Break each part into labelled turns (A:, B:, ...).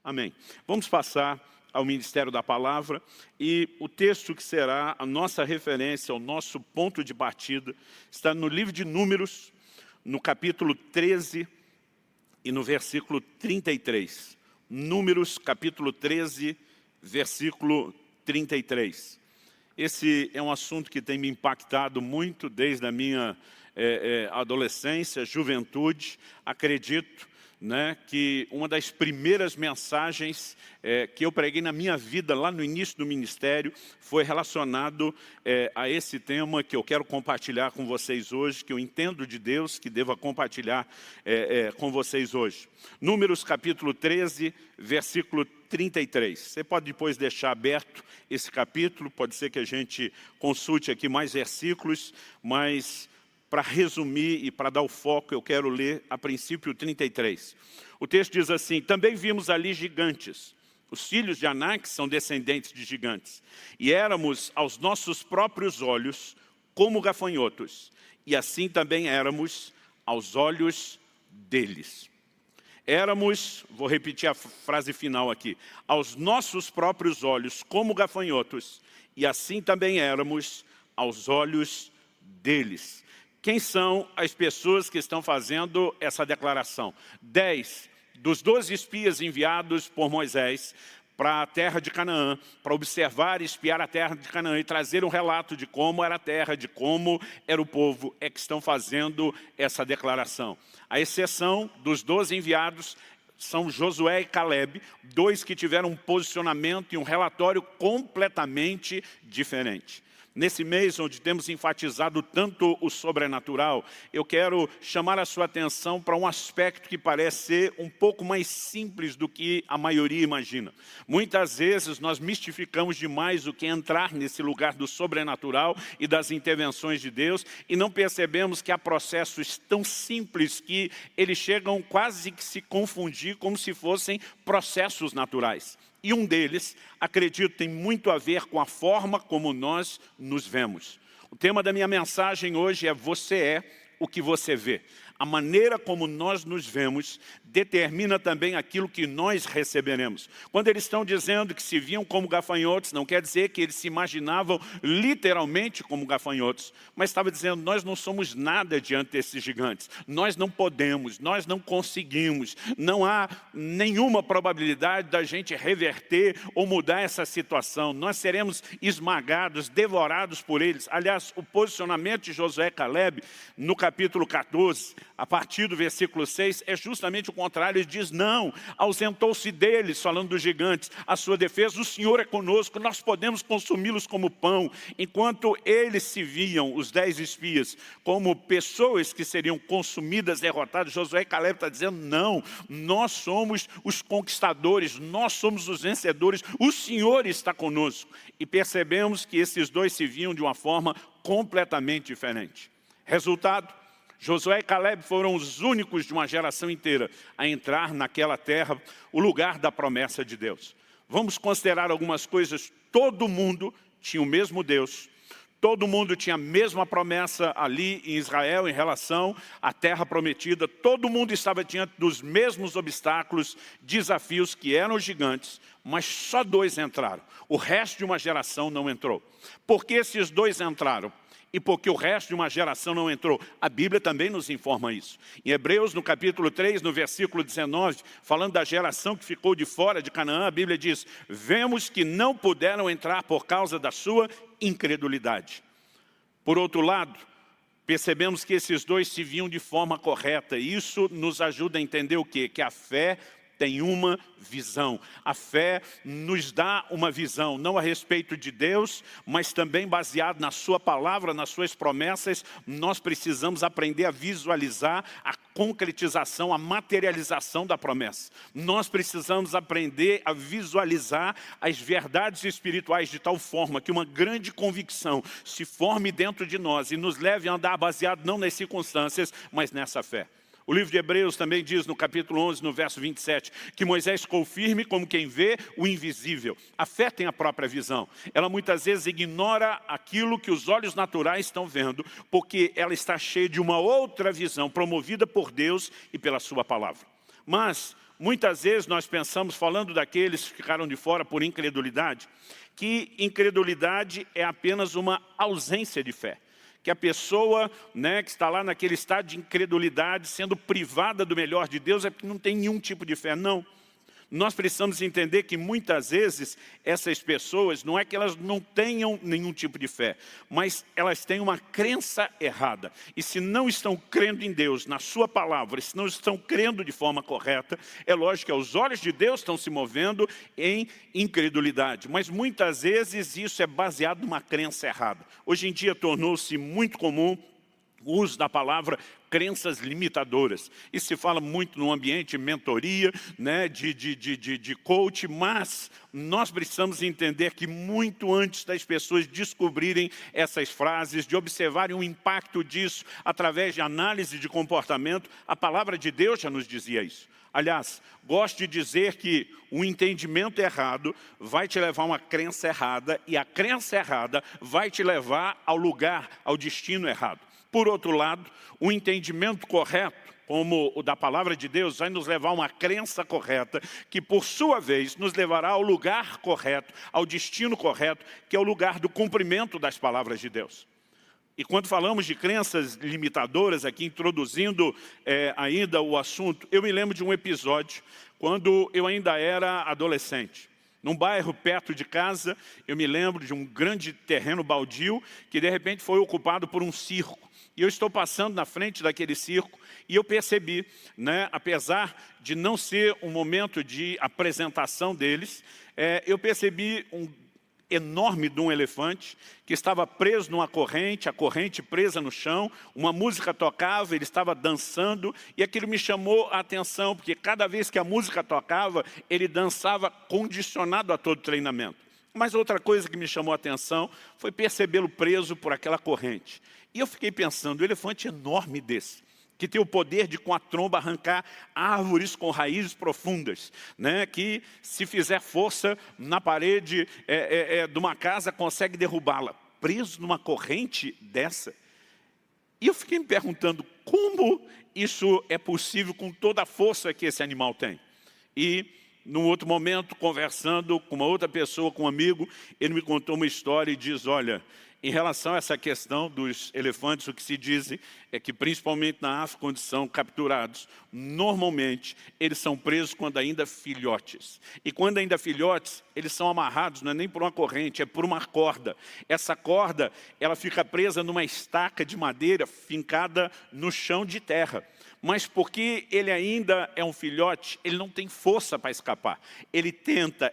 A: Amém. Vamos passar ao Ministério da Palavra e o texto que será a nossa referência, o nosso ponto de partida, está no livro de Números, no capítulo 13 e no versículo 33. Números, capítulo 13, versículo 33. Esse é um assunto que tem me impactado muito desde a minha adolescência, juventude. Acredito que uma das primeiras mensagens que eu preguei na minha vida, lá no início do ministério, foi relacionado a esse tema que eu quero compartilhar com vocês hoje, que eu entendo de Deus, que devo compartilhar com vocês hoje. Números capítulo 13, versículo 33. Você pode depois deixar aberto esse capítulo, pode ser que a gente consulte aqui mais versículos, mas para resumir e para dar o foco, eu quero ler a princípio 33. O texto diz assim: também vimos ali gigantes. Os filhos de Anak são descendentes de gigantes. E éramos aos nossos próprios olhos como gafanhotos. E assim também éramos aos olhos deles. Éramos, vou repetir a frase final aqui, aos nossos próprios olhos como gafanhotos. E assim também éramos aos olhos deles. Quem são as pessoas que estão fazendo essa declaração? 10 dos 12 espias enviados por Moisés para a terra de Canaã, para observar e espiar a terra de Canaã e trazer um relato de como era a terra, de como era o povo, é que estão fazendo essa declaração. A exceção dos 12 enviados são Josué e Caleb, dois que tiveram um posicionamento e um relatório completamente diferente. Nesse mês, onde temos enfatizado tanto o sobrenatural, eu quero chamar a sua atenção para um aspecto que parece ser um pouco mais simples do que a maioria imagina. Muitas vezes nós mistificamos demais o que é entrar nesse lugar do sobrenatural e das intervenções de Deus e não percebemos que há processos tão simples que eles chegam quase que se confundir como se fossem processos naturais. E um deles, acredito, tem muito a ver com a forma como nós nos vemos. O tema da minha mensagem hoje é: você é o que você vê. A maneira como nós nos vemos determina também aquilo que nós receberemos. Quando eles estão dizendo que se viam como gafanhotos, não quer dizer que eles se imaginavam literalmente como gafanhotos, mas estava dizendo: nós não somos nada diante desses gigantes. Nós não podemos, nós não conseguimos. Não há nenhuma probabilidade da gente reverter ou mudar essa situação. Nós seremos esmagados, devorados por eles. Aliás, o posicionamento de Josué e Caleb, no capítulo 14, a partir do versículo 6, é justamente o contrário. Ele diz: não, ausentou-se deles, falando dos gigantes, a sua defesa, o Senhor é conosco, nós podemos consumi-los como pão. Enquanto eles se viam, os 10 espias, como pessoas que seriam consumidas, derrotadas, Josué e Caleb está dizendo: não, nós somos os conquistadores, nós somos os vencedores, o Senhor está conosco. E percebemos que esses dois se viam de uma forma completamente diferente. Resultado: Josué e Caleb foram os únicos de uma geração inteira a entrar naquela terra, o lugar da promessa de Deus. Vamos considerar algumas coisas. Todo mundo tinha o mesmo Deus, todo mundo tinha a mesma promessa ali em Israel em relação à terra prometida. Todo mundo estava diante dos mesmos obstáculos, desafios que eram gigantes, mas só 2 entraram. O resto de uma geração não entrou. Por que esses 2 entraram? E porque o resto de uma geração não entrou? A Bíblia também nos informa isso. Em Hebreus, no capítulo 3, no versículo 19, falando da geração que ficou de fora de Canaã, a Bíblia diz: vemos que não puderam entrar por causa da sua incredulidade. Por outro lado, percebemos que esses 2 se viam de forma correta. E isso nos ajuda a entender o quê? Que a fé tem uma visão. A fé nos dá uma visão, não a respeito de Deus, mas também baseado na sua palavra, nas suas promessas. Nós precisamos aprender a visualizar a concretização, a materialização da promessa. Nós precisamos aprender a visualizar as verdades espirituais de tal forma que uma grande convicção se forme dentro de nós e nos leve a andar baseado não nas circunstâncias, mas nessa fé. O livro de Hebreus também diz no capítulo 11, no verso 27, que Moisés ficou firme como quem vê o invisível. A fé tem a própria visão. Ela muitas vezes ignora aquilo que os olhos naturais estão vendo, porque ela está cheia de uma outra visão, promovida por Deus e pela sua palavra. Mas Muitas vezes nós pensamos, falando daqueles que ficaram de fora por incredulidade, que incredulidade é apenas uma ausência de fé. Que a pessoa, né, que está lá naquele estado de incredulidade, sendo privada do melhor de Deus, é porque não tem nenhum tipo de fé. Não. Nós precisamos entender que muitas vezes essas pessoas, não é que elas não tenham nenhum tipo de fé, mas elas têm uma crença errada. E se não estão crendo em Deus, na sua palavra, se não estão crendo de forma correta, é lógico que aos olhos de Deus estão se movendo em incredulidade. Mas muitas vezes isso é baseado numa crença errada. Hoje em dia tornou-se muito comum o uso da palavra crenças limitadoras. Isso se fala muito no ambiente de mentoria, né, de coach, mas nós precisamos entender que muito antes das pessoas descobrirem essas frases, de observarem o impacto disso através de análise de comportamento, a palavra de Deus já nos dizia isso. Aliás, gosto de dizer que o entendimento errado vai te levar a uma crença errada e a crença errada vai te levar ao lugar, ao destino errado. Por outro lado, o entendimento correto, como o da palavra de Deus, vai nos levar a uma crença correta, que por sua vez nos levará ao lugar correto, ao destino correto, que é o lugar do cumprimento das palavras de Deus. E quando falamos de crenças limitadoras, aqui introduzindo ainda o assunto, eu me lembro de um episódio, quando eu ainda era adolescente. Num bairro perto de casa, eu me lembro de um grande terreno baldio, que de repente foi ocupado por um circo. E eu estou passando na frente daquele circo e eu percebi, né, apesar de não ser um momento de apresentação deles, eu percebi um enorme de um elefante que estava preso numa corrente, a corrente presa no chão, uma música tocava, ele estava dançando e aquilo me chamou a atenção, porque cada vez que a música tocava, ele dançava condicionado a todo treinamento. Mas outra coisa que me chamou a atenção foi percebê-lo preso por aquela corrente. E eu fiquei pensando, um elefante enorme desse, que tem o poder de com a tromba arrancar árvores com raízes profundas, né? Que se fizer força na parede de uma casa consegue derrubá-la, preso numa corrente dessa. E eu fiquei me perguntando como isso é possível com toda a força que esse animal tem. E num outro momento, conversando com uma outra pessoa, com um amigo, ele me contou uma história e diz, olha, em relação a essa questão dos elefantes, o que se diz é que, principalmente na África, quando são capturados, normalmente eles são presos quando ainda filhotes. E quando ainda filhotes, eles são amarrados, não é nem por uma corrente, é por uma corda. Essa corda, ela fica presa numa estaca de madeira fincada no chão de terra. Mas porque ele ainda é um filhote, ele não tem força para escapar. Ele tenta,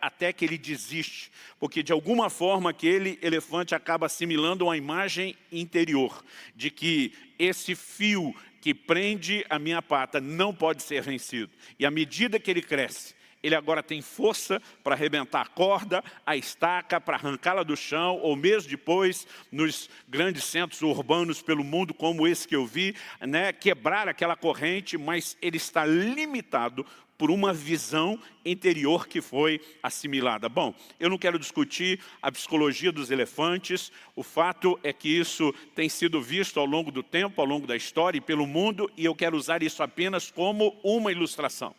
A: até que ele desiste. Porque de alguma forma aquele elefante acaba assimilando uma imagem interior de que esse fio que prende a minha pata não pode ser vencido. E à medida que ele cresce, ele agora tem força para arrebentar a corda, a estaca, para arrancá-la do chão, ou mesmo depois, nos grandes centros urbanos pelo mundo, como esse que eu vi, né, quebrar aquela corrente, mas ele está limitado por uma visão interior que foi assimilada. Bom, eu não quero discutir a psicologia dos elefantes, o fato é que isso tem sido visto ao longo do tempo, ao longo da história e pelo mundo, e eu quero usar isso apenas como uma ilustração.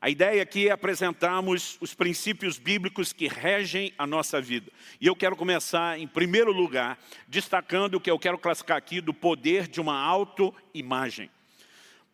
A: A ideia aqui é apresentarmos os princípios bíblicos que regem a nossa vida. E eu quero começar, em primeiro lugar, destacando o que eu quero classificar aqui do poder de uma autoimagem.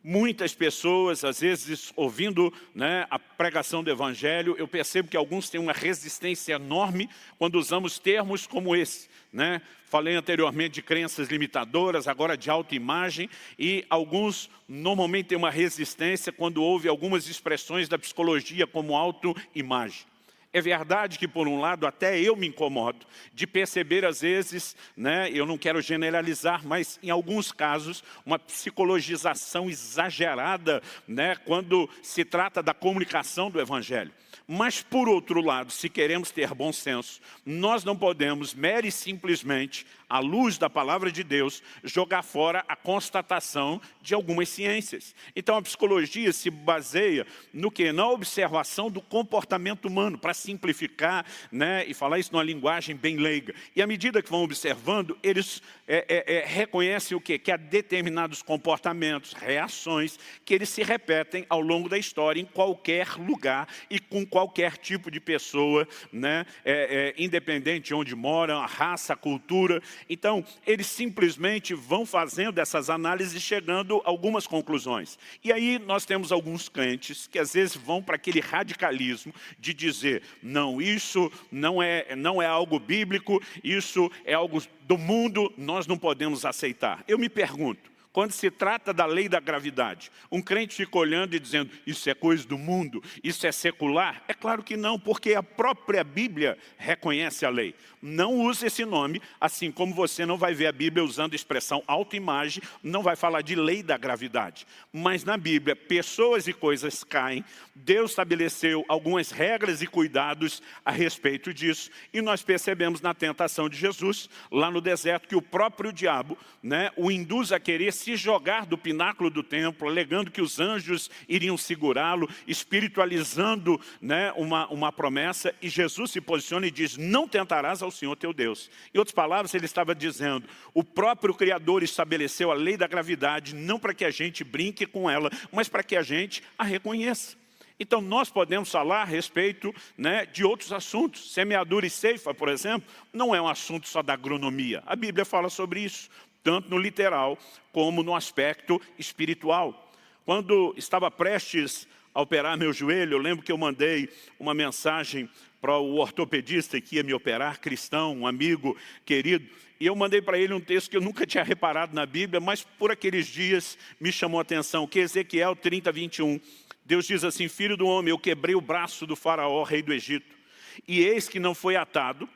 A: Muitas pessoas, às vezes, ouvindo, né, a pregação do Evangelho, eu percebo que alguns têm uma resistência enorme quando usamos termos como esse, né? Falei anteriormente de crenças limitadoras, agora de autoimagem, e alguns normalmente têm uma resistência quando ouvem algumas expressões da psicologia como autoimagem. É verdade que, por um lado, até eu me incomodo de perceber, às vezes, né, eu não quero generalizar, mas em alguns casos, uma psicologização exagerada, né, quando se trata da comunicação do Evangelho. Mas, por outro lado, se queremos ter bom senso, nós não podemos, mera e simplesmente, à luz da palavra de Deus, jogar fora a constatação de algumas ciências. Então, a psicologia se baseia no quê? Na observação do comportamento humano, para simplificar, né, e falar isso numa linguagem bem leiga. E à medida que vão observando, eles reconhecem o quê? Que há determinados comportamentos, reações, que eles se repetem ao longo da história, em qualquer lugar e com qualquer tipo de pessoa, né, independente de onde moram, a raça, a cultura. Então, eles simplesmente vão fazendo essas análises e chegando a algumas conclusões. E aí nós temos alguns crentes que às vezes vão para aquele radicalismo de dizer, não, isso não é algo bíblico, isso é algo do mundo, nós não podemos aceitar. Eu me pergunto, quando se trata da lei da gravidade, um crente fica olhando e dizendo, isso é coisa do mundo, isso é secular? É claro que não, porque a própria Bíblia reconhece a lei. Não use esse nome, assim como você não vai ver a Bíblia usando a expressão autoimagem, não vai falar de lei da gravidade. Mas na Bíblia, pessoas e coisas caem, Deus estabeleceu algumas regras e cuidados a respeito disso, e nós percebemos na tentação de Jesus, lá no deserto, que o próprio diabo, né, o induz a querer se jogar do pináculo do templo, alegando que os anjos iriam segurá-lo, espiritualizando, né, uma promessa, e Jesus se posiciona e diz, não tentarás ao Senhor teu Deus. Em outras palavras, ele estava dizendo, o próprio Criador estabeleceu a lei da gravidade, não para que a gente brinque com ela, mas para que a gente a reconheça. Então, nós podemos falar a respeito, né, de outros assuntos. Semeadura e ceifa, por exemplo, não é um assunto só da agronomia. A Bíblia fala sobre isso, tanto no literal como no aspecto espiritual. Quando estava prestes a operar meu joelho, eu lembro que eu mandei uma mensagem para o ortopedista que ia me operar, cristão, um amigo querido, e eu mandei para ele um texto que eu nunca tinha reparado na Bíblia, mas por aqueles dias me chamou a atenção, que é Ezequiel 30, 21. Deus diz assim, filho do homem, eu quebrei o braço do faraó, rei do Egito, e eis que não foi atado,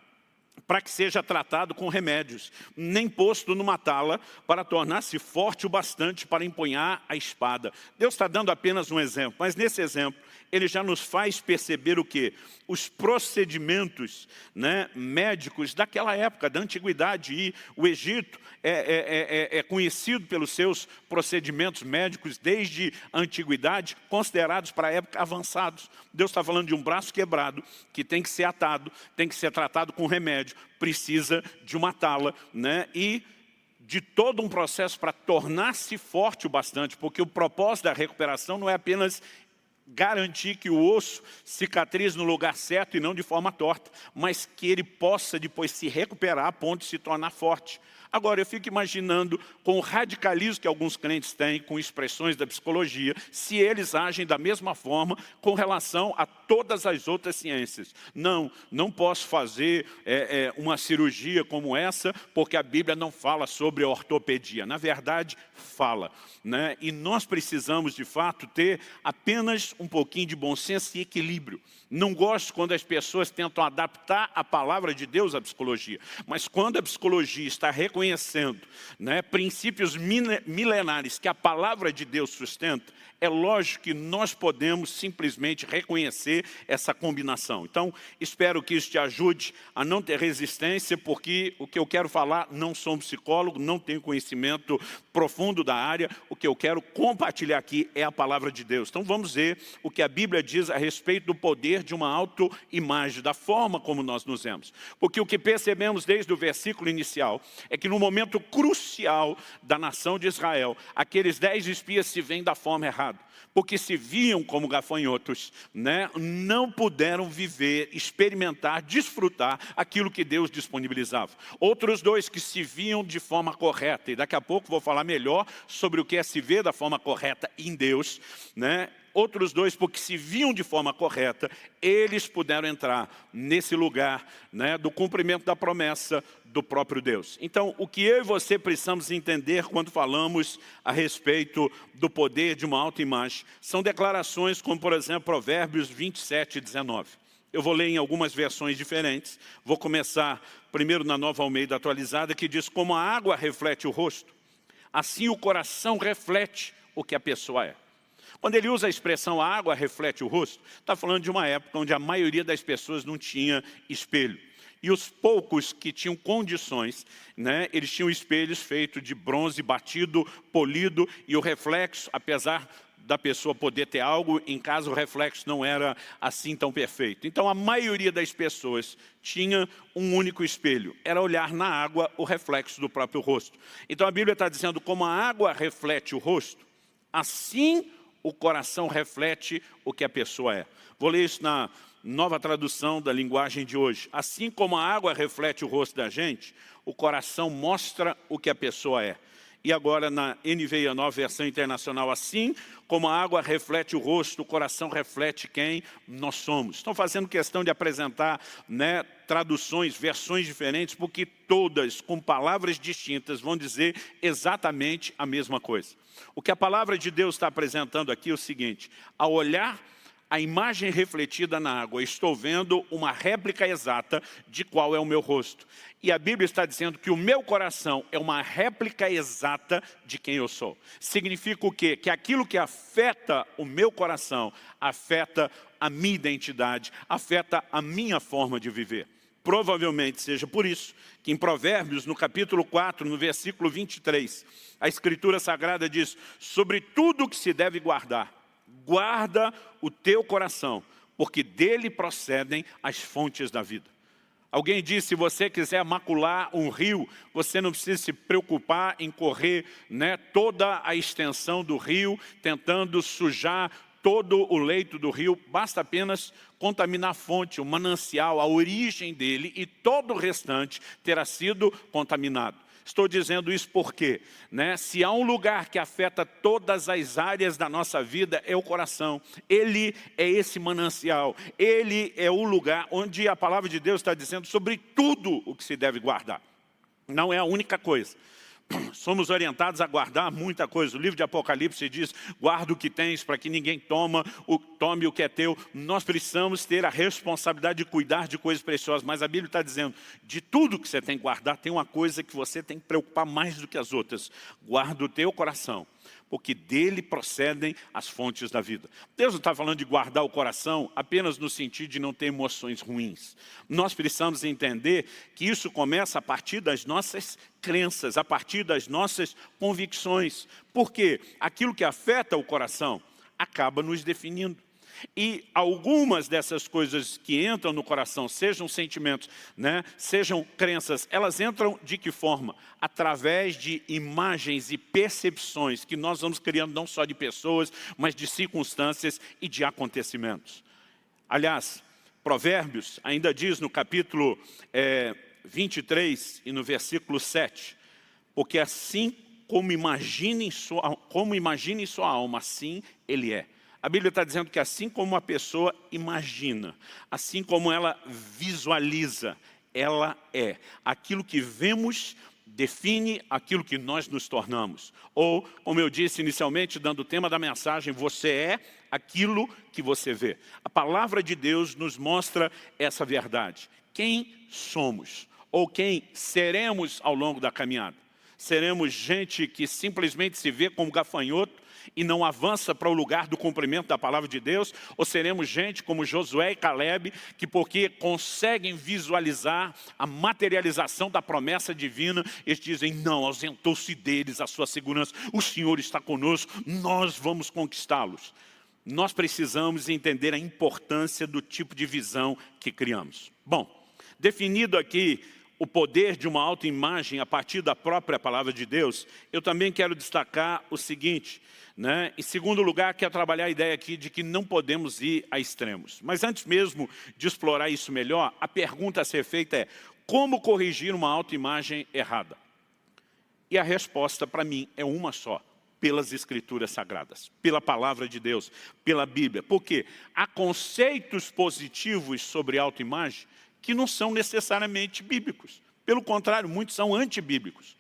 A: para que seja tratado com remédios, nem posto numa tala, para tornar-se forte o bastante para empunhar a espada. Deus está dando apenas um exemplo, mas nesse exemplo, ele já nos faz perceber o quê? Os procedimentos, né, médicos daquela época, da antiguidade. E o Egito é conhecido pelos seus procedimentos médicos desde a antiguidade, considerados para a época avançados. Deus está falando de um braço quebrado, que tem que ser atado, tem que ser tratado com remédio, precisa de uma tala, né? E de todo um processo para tornar-se forte o bastante, porque o propósito da recuperação não é apenas garantir que o osso cicatrize no lugar certo e não de forma torta, mas que ele possa depois se recuperar a ponto de se tornar forte. Agora, eu fico imaginando com o radicalismo que alguns crentes têm, com expressões da psicologia, se eles agem da mesma forma com relação a todas as outras ciências. Não posso fazer uma cirurgia como essa, porque a Bíblia não fala sobre ortopedia. Na verdade, fala, né? E nós precisamos, de fato, ter apenas um pouquinho de bom senso e equilíbrio. Não gosto quando as pessoas tentam adaptar a palavra de Deus à psicologia, mas quando a psicologia está reconhecendo, né, princípios milenares que a palavra de Deus sustenta, é lógico que nós podemos simplesmente reconhecer essa combinação. Então, espero que isso te ajude a não ter resistência, porque o que eu quero falar, não sou um psicólogo, não tenho conhecimento profundo da área, o que eu quero compartilhar aqui é a palavra de Deus. Então, vamos ver o que a Bíblia diz a respeito do poder de uma autoimagem, da forma como nós nos vemos. Porque o que percebemos desde o versículo inicial é que no momento crucial da nação de Israel, aqueles 10 espias se veem da forma errada. Porque se viam como gafanhotos, né, não puderam viver, experimentar, desfrutar aquilo que Deus disponibilizava. Outros 2 que se viam de forma correta, e daqui a pouco vou falar melhor sobre o que é se ver da forma correta em Deus, né? Outros 2, porque se viam de forma correta, eles puderam entrar nesse lugar, né, do cumprimento da promessa do próprio Deus. Então, o que eu e você precisamos entender quando falamos a respeito do poder de uma autoimagem, são declarações como, por exemplo, Provérbios 27, 19. Eu vou ler em algumas versões diferentes. Vou começar primeiro na Nova Almeida Atualizada, que diz, como a água reflete o rosto, assim o coração reflete o que a pessoa é. Quando ele usa a expressão a água reflete o rosto, está falando de uma época onde a maioria das pessoas não tinha espelho. E os poucos que tinham condições, né, eles tinham espelhos feitos de bronze batido, polido, e o reflexo, apesar da pessoa poder ter algo em caso o reflexo não era assim tão perfeito. Então a maioria das pessoas tinha um único espelho, era olhar na água o reflexo do próprio rosto. Então a Bíblia está dizendo, como a água reflete o rosto, assim o coração reflete o que a pessoa é. Vou ler isso na Nova Tradução da Linguagem de hoje. Assim como a água reflete o rosto da gente, o coração mostra o que a pessoa é. E agora na NVI, a Nova Versão Internacional, assim como a água reflete o rosto, o coração reflete quem nós somos. Estão fazendo questão de apresentar, né, traduções, versões diferentes, porque todas, com palavras distintas, vão dizer exatamente a mesma coisa. O que a palavra de Deus está apresentando aqui é o seguinte: ao olhar a imagem refletida na água, estou vendo uma réplica exata de qual é o meu rosto. E a Bíblia está dizendo que o meu coração é uma réplica exata de quem eu sou. Significa o quê? Que aquilo que afeta o meu coração, afeta a minha identidade, afeta a minha forma de viver. Provavelmente seja por isso que em Provérbios, no capítulo 4, no versículo 23, a Escritura Sagrada diz, sobre tudo o que se deve guardar, guarda o teu coração, porque dele procedem as fontes da vida. Alguém disse, se você quiser macular um rio, você não precisa se preocupar em correr, né, toda a extensão do rio, tentando sujar todo o leito do rio, basta apenas contaminar a fonte, o manancial, a origem dele, e todo o restante terá sido contaminado. Estou dizendo isso porque, né, se há um lugar que afeta todas as áreas da nossa vida, é o coração. Ele é esse manancial, ele é o lugar onde a palavra de Deus está dizendo sobre tudo o que se deve guardar. Não é a única coisa. Somos orientados a guardar muita coisa. O livro de Apocalipse diz, guarda o que tens para que ninguém tome o que é teu. Nós precisamos ter a responsabilidade de cuidar de coisas preciosas, mas a Bíblia está dizendo, de tudo que você tem que guardar, tem uma coisa que você tem que preocupar mais do que as outras. Guarda o teu coração, porque dele procedem as fontes da vida. Deus não está falando de guardar o coração apenas no sentido de não ter emoções ruins. Nós precisamos entender que isso começa a partir das nossas crenças, a partir das nossas convicções. Porque aquilo que afeta o coração acaba nos definindo. E algumas dessas coisas que entram no coração, sejam sentimentos, né, sejam crenças, elas entram de que forma? Através de imagens e percepções que nós vamos criando não só de pessoas, mas de circunstâncias e de acontecimentos. Aliás, Provérbios ainda diz no capítulo 23 e no versículo 7, porque assim como imagina em sua alma, assim ele é. A Bíblia está dizendo que assim como uma pessoa imagina, assim como ela visualiza, ela é. Aquilo que vemos define aquilo que nós nos tornamos. Ou, como eu disse inicialmente, dando o tema da mensagem, você é aquilo que você vê. A palavra de Deus nos mostra essa verdade. Quem somos? Ou quem seremos ao longo da caminhada? Seremos gente que simplesmente se vê como gafanhoto e não avança para o lugar do cumprimento da palavra de Deus? Ou seremos gente como Josué e Caleb, que porque conseguem visualizar a materialização da promessa divina, eles dizem, não, ausentou-se deles a sua segurança, o Senhor está conosco, nós vamos conquistá-los. Nós precisamos entender a importância do tipo de visão que criamos. Bom, definido aqui o poder de uma autoimagem a partir da própria palavra de Deus, eu também quero destacar o seguinte, né? Em segundo lugar, quero trabalhar a ideia aqui de que não podemos ir a extremos. Mas antes mesmo de explorar isso melhor, a pergunta a ser feita é, como corrigir uma autoimagem errada? E a resposta para mim é uma só, pelas Escrituras Sagradas, pela palavra de Deus, pela Bíblia. Porque há conceitos positivos sobre autoimagem que não são necessariamente bíblicos. Pelo contrário, muitos são antibíblicos.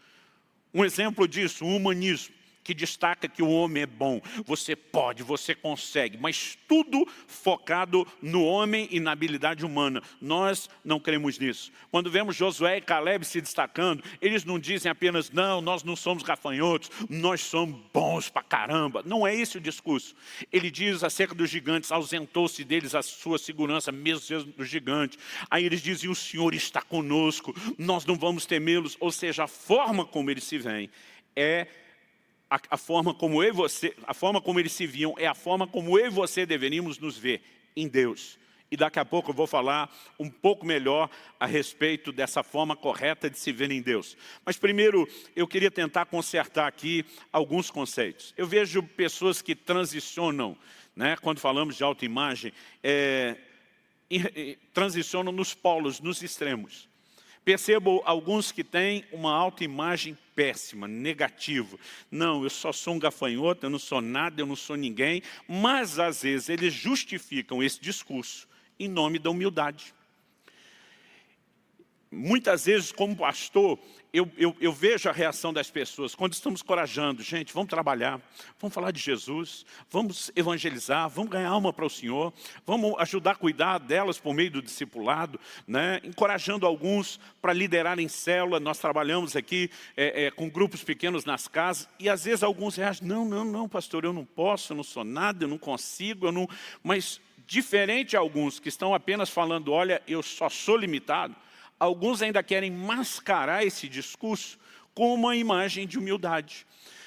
A: Um exemplo disso, o humanismo, que destaca que o homem é bom, você pode, você consegue, mas tudo focado no homem e na habilidade humana. Nós não cremos nisso. Quando vemos Josué e Caleb se destacando, eles não dizem apenas, não, nós não somos gafanhotos, nós somos bons pra caramba. Não é esse o discurso. Ele diz acerca dos gigantes, ausentou-se deles a sua segurança, mesmo sendo do gigante. Aí eles dizem, o Senhor está conosco, nós não vamos temê-los. Ou seja, a forma como eles se veem é a forma como eu e você, a forma como eles se viam, é a forma como eu e você deveríamos nos ver em Deus. E daqui a pouco eu vou falar um pouco melhor a respeito dessa forma correta de se ver em Deus. Mas primeiro eu queria tentar consertar aqui alguns conceitos. Eu vejo pessoas que transicionam, né, quando falamos de autoimagem, transicionam nos polos, nos extremos. Percebo alguns que têm uma autoimagem péssima, negativa. Não, eu só sou um gafanhoto, eu não sou nada, eu não sou ninguém. Mas, às vezes, eles justificam esse discurso em nome da humildade. Muitas vezes, como pastor, eu vejo a reação das pessoas quando estamos corajando. Gente, vamos trabalhar, vamos falar de Jesus, vamos evangelizar, vamos ganhar alma para o Senhor, vamos ajudar a cuidar delas por meio do discipulado, né? Encorajando alguns para liderar em célula. Nós trabalhamos aqui com grupos pequenos nas casas e às vezes alguns reagem, não, pastor, eu não posso, eu não sou nada, eu não consigo, eu não... Mas diferente de alguns que estão apenas falando, olha, eu só sou limitado, alguns ainda querem mascarar esse discurso com uma imagem de humildade,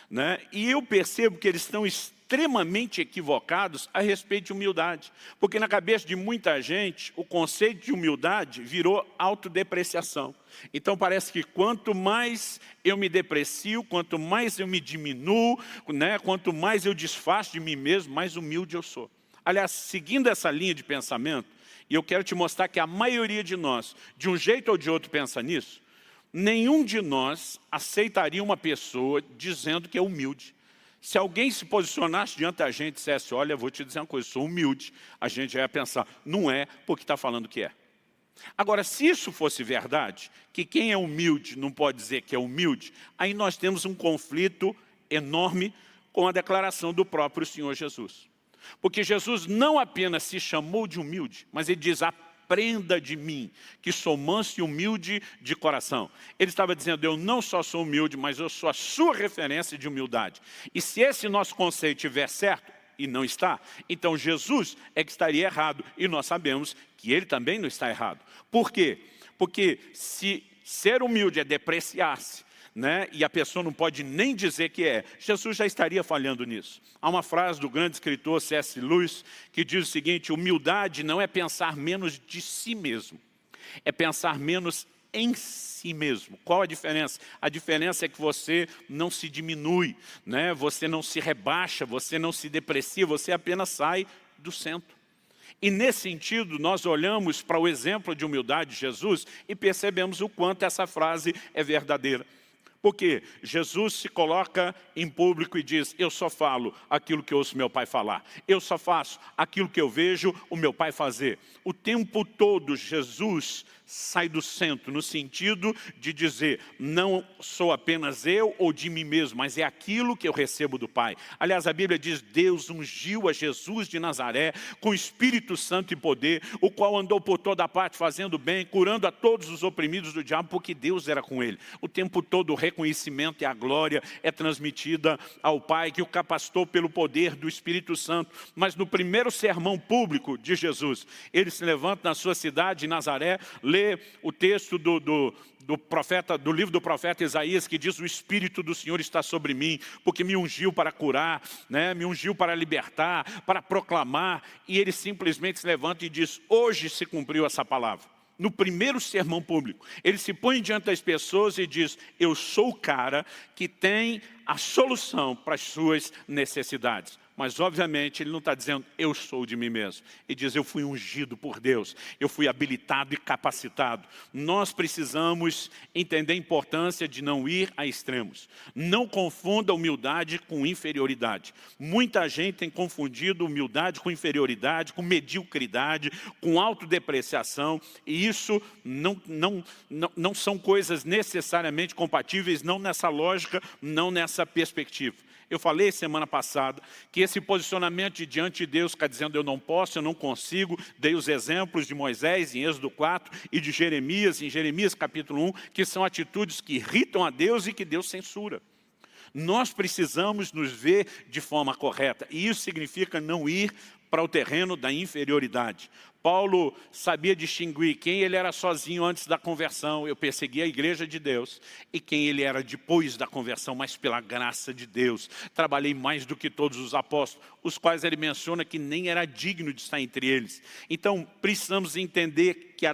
A: né? E eu percebo que eles estão extremamente equivocados a respeito de humildade. Porque na cabeça de muita gente, o conceito de humildade virou autodepreciação. Então parece que quanto mais eu me deprecio, quanto mais eu me diminuo, né? Quanto mais eu desfaço de mim mesmo, mais humilde eu sou. Aliás, seguindo essa linha de pensamento, e eu quero te mostrar que a maioria de nós, de um jeito ou de outro, pensa nisso. Nenhum de nós aceitaria uma pessoa dizendo que é humilde. Se alguém se posicionasse diante da gente e dissesse, olha, vou te dizer uma coisa, sou humilde, a gente já ia pensar, não é porque está falando que é. Agora, se isso fosse verdade, que quem é humilde não pode dizer que é humilde, aí nós temos um conflito enorme com a declaração do próprio Senhor Jesus. Porque Jesus não apenas se chamou de humilde, mas ele diz, aprenda de mim, que sou manso e humilde de coração. Ele estava dizendo, eu não só sou humilde, mas eu sou a sua referência de humildade. E se esse nosso conceito estiver certo, e não está, então Jesus é que estaria errado. E nós sabemos que ele também não está errado. Por quê? Porque se ser humilde é depreciar-se, né? E a pessoa não pode nem dizer que é, Jesus já estaria falhando nisso. Há uma frase do grande escritor C.S. Lewis que diz o seguinte, humildade não é pensar menos de si mesmo, é pensar menos em si mesmo. Qual a diferença? A diferença é que você não se diminui, né? Você não se rebaixa, você não se deprecia, você apenas sai do centro. E nesse sentido, nós olhamos para o exemplo de humildade de Jesus e percebemos o quanto essa frase é verdadeira. Porque Jesus se coloca em público e diz, eu só falo aquilo que ouço meu pai falar. Eu só faço aquilo que eu vejo o meu pai fazer. O tempo todo Jesus sai do centro, no sentido de dizer, não sou apenas eu ou de mim mesmo, mas é aquilo que eu recebo do Pai. Aliás, a Bíblia diz, Deus ungiu a Jesus de Nazaré com Espírito Santo e poder, o qual andou por toda parte fazendo bem, curando a todos os oprimidos do diabo, porque Deus era com ele. O tempo todo o reconhecimento e a glória é transmitida ao Pai, que o capacitou pelo poder do Espírito Santo. Mas no primeiro sermão público de Jesus, ele se levanta na sua cidade, Nazaré, lê o texto do livro do profeta Isaías, que diz, o Espírito do Senhor está sobre mim, porque me ungiu para curar, né? Me ungiu para libertar, para proclamar, e ele simplesmente se levanta e diz, hoje se cumpriu essa palavra. No primeiro sermão público, ele se põe diante das pessoas e diz, eu sou o cara que tem a solução para as suas necessidades. Mas, obviamente, ele não está dizendo, eu sou de mim mesmo. Ele diz, eu fui ungido por Deus, eu fui habilitado e capacitado. Nós precisamos entender a importância de não ir a extremos. Não confunda humildade com inferioridade. Muita gente tem confundido humildade com inferioridade, com mediocridade, com autodepreciação. E isso não são coisas necessariamente compatíveis, não nessa lógica, não nessa perspectiva. Eu falei semana passada que esse posicionamento de diante de Deus está dizendo eu não posso, eu não consigo. Dei os exemplos de Moisés em Êxodo 4 e de Jeremias, em Jeremias capítulo 1, que são atitudes que irritam a Deus e que Deus censura. Nós precisamos nos ver de forma correta. E isso significa não ir para o terreno da inferioridade. Paulo sabia distinguir quem ele era sozinho antes da conversão, eu persegui a igreja de Deus, e quem ele era depois da conversão, mas pela graça de Deus. Trabalhei mais do que todos os apóstolos, os quais ele menciona que nem era digno de estar entre eles. Então, precisamos entender que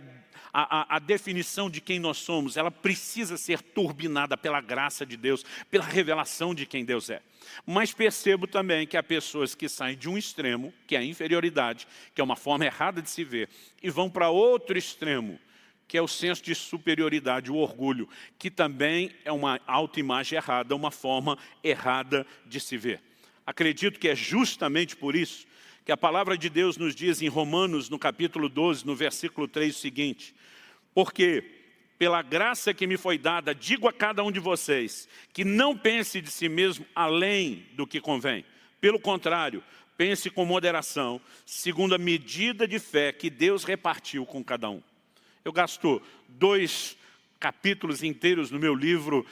A: a definição de quem nós somos, ela precisa ser turbinada pela graça de Deus, pela revelação de quem Deus é. Mas percebo também que há pessoas que saem de um extremo, que é a inferioridade, que é uma forma errada de se ver, e vão para outro extremo, que é o senso de superioridade, o orgulho, que também é uma autoimagem errada, uma forma errada de se ver. Acredito que é justamente por isso que a palavra de Deus nos diz em Romanos, no capítulo 12, no versículo 3, o seguinte: porque pela graça que me foi dada, digo a cada um de vocês, que não pense de si mesmo além do que convém. Pelo contrário, pense com moderação, segundo a medida de fé que Deus repartiu com cada um. Eu gasto 2 capítulos inteiros no meu livro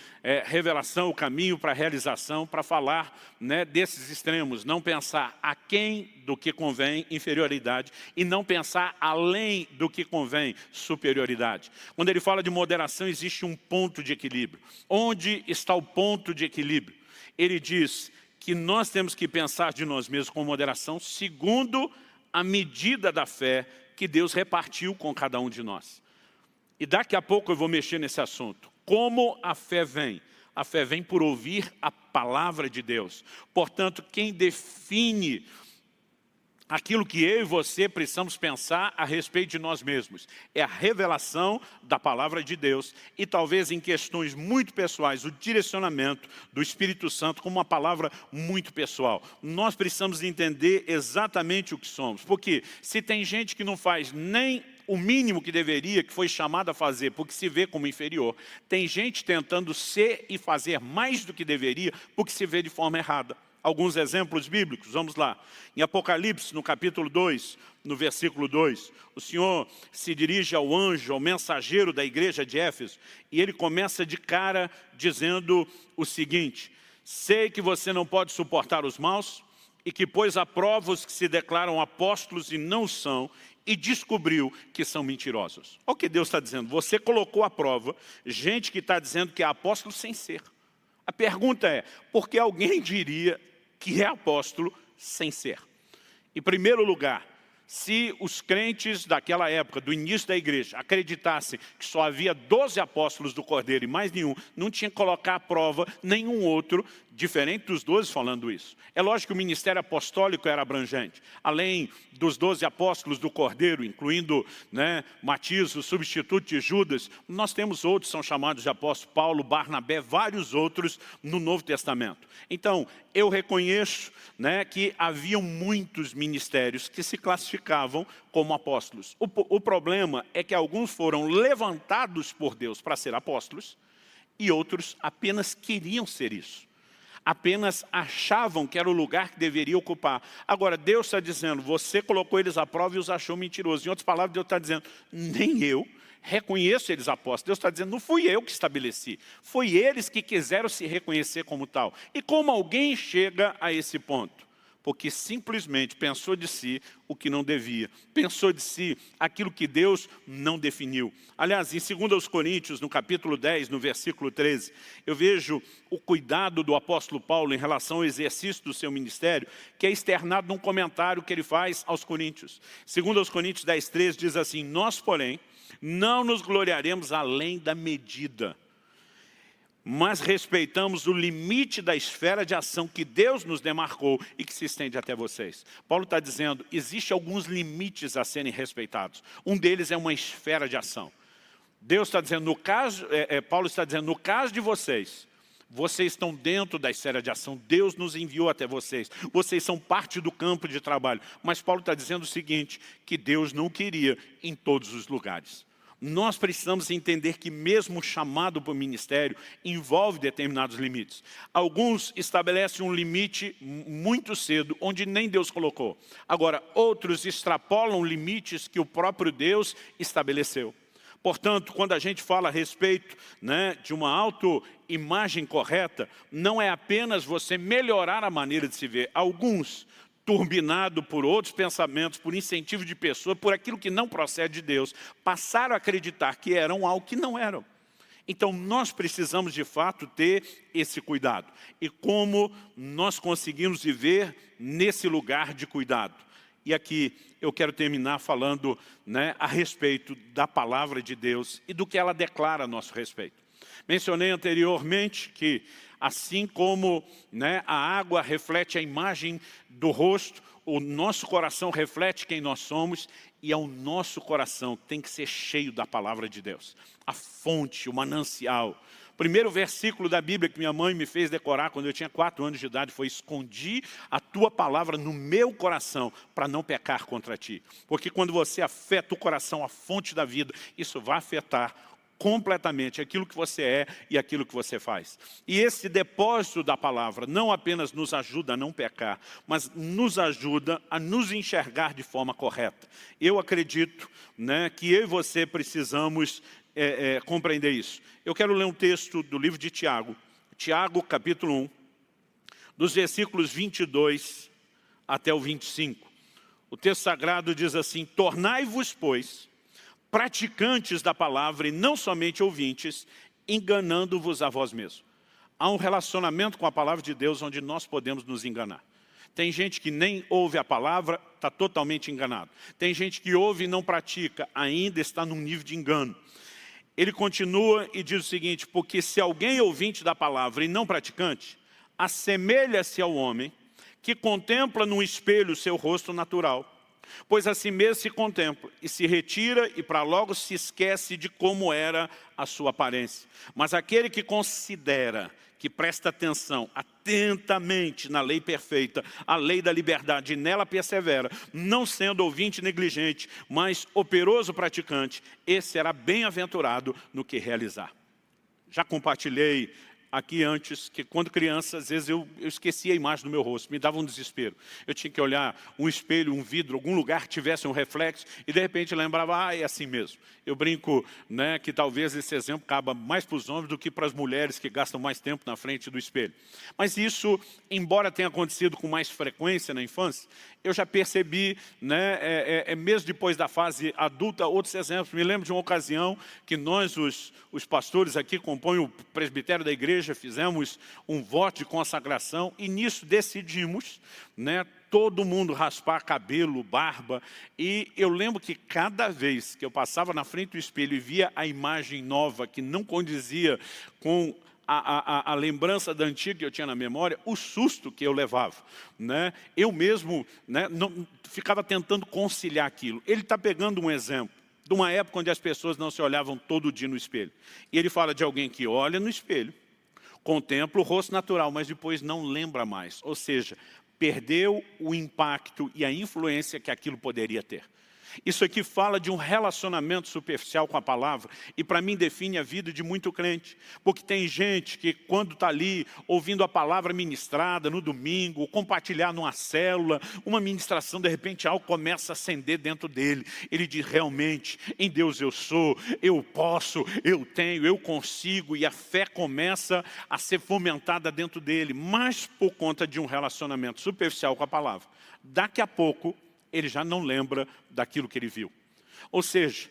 A: Revelação, o caminho para a realização, para falar, né, desses extremos. Não pensar aquém do que convém, inferioridade, e não pensar além do que convém, superioridade. Quando ele fala de moderação, existe um ponto de equilíbrio. Onde está o ponto de equilíbrio? Ele diz que nós temos que pensar de nós mesmos com moderação, segundo a medida da fé que Deus repartiu com cada um de nós. E daqui a pouco eu vou mexer nesse assunto. Como a fé vem? A fé vem por ouvir a palavra de Deus. Portanto, quem define aquilo que eu e você precisamos pensar a respeito de nós mesmos é a revelação da palavra de Deus e talvez em questões muito pessoais, o direcionamento do Espírito Santo como uma palavra muito pessoal. Nós precisamos entender exatamente o que somos, porque se tem gente que não faz nem o mínimo que deveria, que foi chamado a fazer, porque se vê como inferior. Tem gente tentando ser e fazer mais do que deveria, porque se vê de forma errada. Alguns exemplos bíblicos, vamos lá. Em Apocalipse, no capítulo 2, no versículo 2, o Senhor se dirige ao anjo, ao mensageiro da igreja de Éfeso, e ele começa de cara dizendo o seguinte: sei que você não pode suportar os maus, e que pôs à prova os que se declaram apóstolos e não são, e descobriu que são mentirosos. Olha o que Deus está dizendo. Você colocou à prova gente que está dizendo que é apóstolo sem ser. A pergunta é, por que alguém diria que é apóstolo sem ser? Em primeiro lugar, se os crentes daquela época, do início da igreja, acreditassem que só havia 12 apóstolos do Cordeiro e mais nenhum, não tinha que colocar à prova nenhum outro, diferente dos 12 falando isso. É lógico que o ministério apostólico era abrangente. Além dos 12 apóstolos do Cordeiro, incluindo, né, Matias, o substituto de Judas, nós temos outros, são chamados de apóstolos, Paulo, Barnabé, vários outros no Novo Testamento. Então, eu reconheço, né, que haviam muitos ministérios que se classificavam como apóstolos. O problema é que alguns foram levantados por Deus para ser apóstolos e outros apenas queriam ser isso. Apenas achavam que era o lugar que deveria ocupar. Agora, Deus está dizendo, você colocou eles à prova e os achou mentirosos. Em outras palavras, Deus está dizendo, nem eu reconheço eles apóstolos. Deus está dizendo, não fui eu que estabeleci. Foi eles que quiseram se reconhecer como tal. E como alguém chega a esse ponto? Porque simplesmente pensou de si o que não devia. Pensou de si aquilo que Deus não definiu. Aliás, em 2 Coríntios, no capítulo 10, no versículo 13, eu vejo o cuidado do apóstolo Paulo em relação ao exercício do seu ministério, que é externado num comentário que ele faz aos Coríntios. 2 Coríntios 10, 13 diz assim, nós, porém, não nos gloriaremos além da medida, mas respeitamos o limite da esfera de ação que Deus nos demarcou e que se estende até vocês. Paulo está dizendo, existem alguns limites a serem respeitados. Um deles é uma esfera de ação. Deus está dizendo, Paulo está dizendo, no caso de vocês, vocês estão dentro da esfera de ação, Deus nos enviou até vocês, vocês são parte do campo de trabalho. Mas Paulo está dizendo o seguinte, que Deus não queria em todos os lugares. Nós precisamos entender que mesmo o chamado para o ministério envolve determinados limites. Alguns estabelecem um limite muito cedo, onde nem Deus colocou. Agora, outros extrapolam limites que o próprio Deus estabeleceu. Portanto, quando a gente fala a respeito, né, de uma autoimagem correta, não é apenas você melhorar a maneira de se ver. Alguns turbinado por outros pensamentos, por incentivo de pessoas, por aquilo que não procede de Deus, passaram a acreditar que eram algo que não eram. Então, nós precisamos, de fato, ter esse cuidado. E como nós conseguimos viver nesse lugar de cuidado? E aqui eu quero terminar falando, né, a respeito da palavra de Deus e do que ela declara a nosso respeito. Mencionei anteriormente que, assim como, né, a água reflete a imagem do rosto, o nosso coração reflete quem nós somos, e é o nosso coração que tem que ser cheio da palavra de Deus. A fonte, o manancial. O primeiro versículo da Bíblia que minha mãe me fez decorar quando eu tinha 4 anos de idade foi: escondi a tua palavra no meu coração para não pecar contra ti. Porque quando você afeta o coração, a fonte da vida, isso vai afetar completamente aquilo que você é e aquilo que você faz. E esse depósito da palavra não apenas nos ajuda a não pecar, mas nos ajuda a nos enxergar de forma correta. Eu acredito, né, que eu e você precisamos compreender isso. Eu quero ler um texto do livro de Tiago, Tiago capítulo 1, dos versículos 22 até o 25. O texto sagrado diz assim: tornai-vos, pois, praticantes da palavra e não somente ouvintes, enganando-vos a vós mesmos. Há um relacionamento com a palavra de Deus onde nós podemos nos enganar. Tem gente que nem ouve a palavra, está totalmente enganado. Tem gente que ouve e não pratica, ainda está num nível de engano. Ele continua e diz o seguinte: porque se alguém é ouvinte da palavra e não praticante, assemelha-se ao homem que contempla num espelho o seu rosto natural, pois a si mesmo se contempla e se retira e para logo se esquece de como era a sua aparência. Mas aquele que considera, que presta atenção atentamente na lei perfeita, a lei da liberdade, e nela persevera, não sendo ouvinte negligente, mas operoso praticante, esse será bem-aventurado no que realizar. Já compartilhei aqui antes, que quando criança, às vezes eu esquecia a imagem do meu rosto, me dava um desespero. Eu tinha que olhar um espelho, um vidro, algum lugar que tivesse um reflexo, e de repente lembrava, é assim mesmo. Eu brinco, né, que talvez esse exemplo caba mais para os homens do que para as mulheres que gastam mais tempo na frente do espelho. Mas isso, embora tenha acontecido com mais frequência na infância, eu já percebi, né, mesmo depois da fase adulta, outros exemplos. Me lembro de uma ocasião que nós, os pastores aqui, compõem o presbitério da igreja, fizemos um voto de consagração e nisso decidimos, né, todo mundo raspar cabelo, barba. E eu lembro que cada vez que eu passava na frente do espelho e via a imagem nova que não condizia com a lembrança da antiga que eu tinha na memória, o susto que eu levava, né? Eu mesmo, né, não, ficava tentando conciliar aquilo. Ele está pegando um exemplo de uma época onde as pessoas não se olhavam todo dia no espelho. E ele fala de alguém que olha no espelho, contempla o rosto natural, mas depois não lembra mais. Ou seja, perdeu o impacto e a influência que aquilo poderia ter. Isso aqui fala de um relacionamento superficial com a palavra e para mim define a vida de muito crente. Porque tem gente que quando está ali ouvindo a palavra ministrada no domingo, compartilhar numa célula, uma ministração, de repente algo começa a acender dentro dele. Ele diz, realmente, em Deus eu sou, eu posso, eu tenho, eu consigo, e a fé começa a ser fomentada dentro dele, mas por conta de um relacionamento superficial com a palavra. Daqui a pouco, ele já não lembra daquilo que ele viu. Ou seja,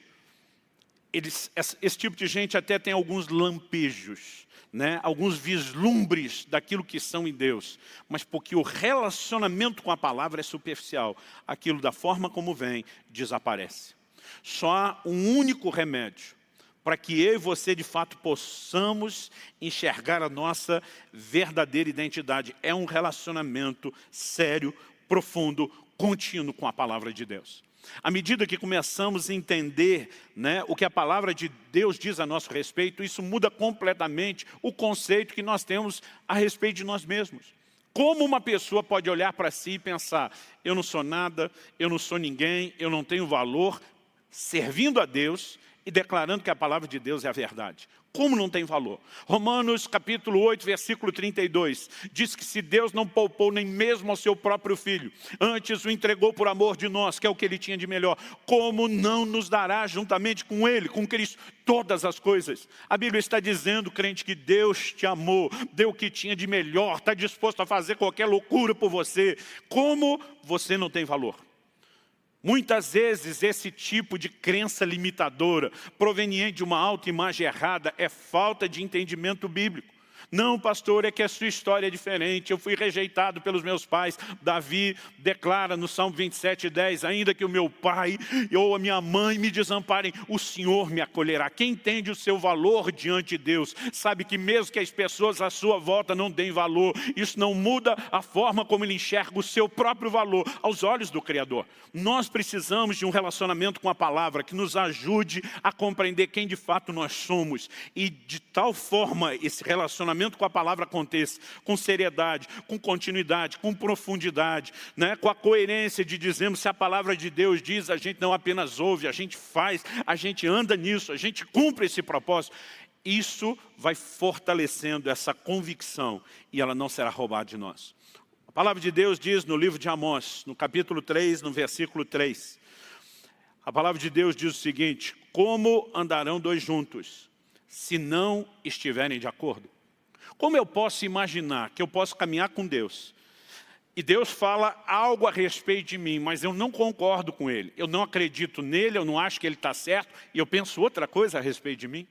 A: esse tipo de gente até tem alguns lampejos, né? Alguns vislumbres daquilo que são em Deus, mas porque o relacionamento com a palavra é superficial, aquilo da forma como vem, desaparece. Só há um único remédio para que eu e você de fato possamos enxergar a nossa verdadeira identidade. É um relacionamento sério, profundo, contínuo com a palavra de Deus. À medida que começamos a entender, né, o que a palavra de Deus diz a nosso respeito, isso muda completamente o conceito que nós temos a respeito de nós mesmos. Como uma pessoa pode olhar para si e pensar, eu não sou nada, eu não sou ninguém, eu não tenho valor, servindo a Deus, e declarando que a palavra de Deus é a verdade. Como não tem valor? Romanos capítulo 8, versículo 32, diz que se Deus não poupou nem mesmo ao seu próprio Filho, antes o entregou por amor de nós, que é o que Ele tinha de melhor, como não nos dará juntamente com Ele, com Cristo, todas as coisas? A Bíblia está dizendo, crente, que Deus te amou, deu o que tinha de melhor, está disposto a fazer qualquer loucura por você. Como você não tem valor? Muitas vezes esse tipo de crença limitadora, proveniente de uma autoimagem errada, é falta de entendimento bíblico. Não, pastor, é que a sua história é diferente, eu fui rejeitado pelos meus pais. Davi declara no Salmo 27:10, ainda que o meu pai ou a minha mãe me desamparem, o Senhor me acolherá. Quem entende o seu valor diante de Deus, sabe que mesmo que as pessoas à sua volta não deem valor, isso não muda a forma como ele enxerga o seu próprio valor aos olhos do Criador. Nós precisamos de um relacionamento com a palavra que nos ajude a compreender quem de fato nós somos. E de tal forma esse relacionamento com a palavra aconteça, com seriedade, com continuidade, com profundidade, né? Com a coerência de dizermos, se a palavra de Deus diz, a gente não apenas ouve, a gente faz, a gente anda nisso, a gente cumpre esse propósito. Isso vai fortalecendo essa convicção e ela não será roubada de nós. A palavra de Deus diz no livro de Amós, no capítulo 3, no versículo 3, a palavra de Deus diz o seguinte: como andarão dois juntos, se não estiverem de acordo? Como eu posso imaginar que eu posso caminhar com Deus e Deus fala algo a respeito de mim, mas eu não concordo com Ele, eu não acredito nele, eu não acho que Ele está certo e eu penso outra coisa a respeito de mim?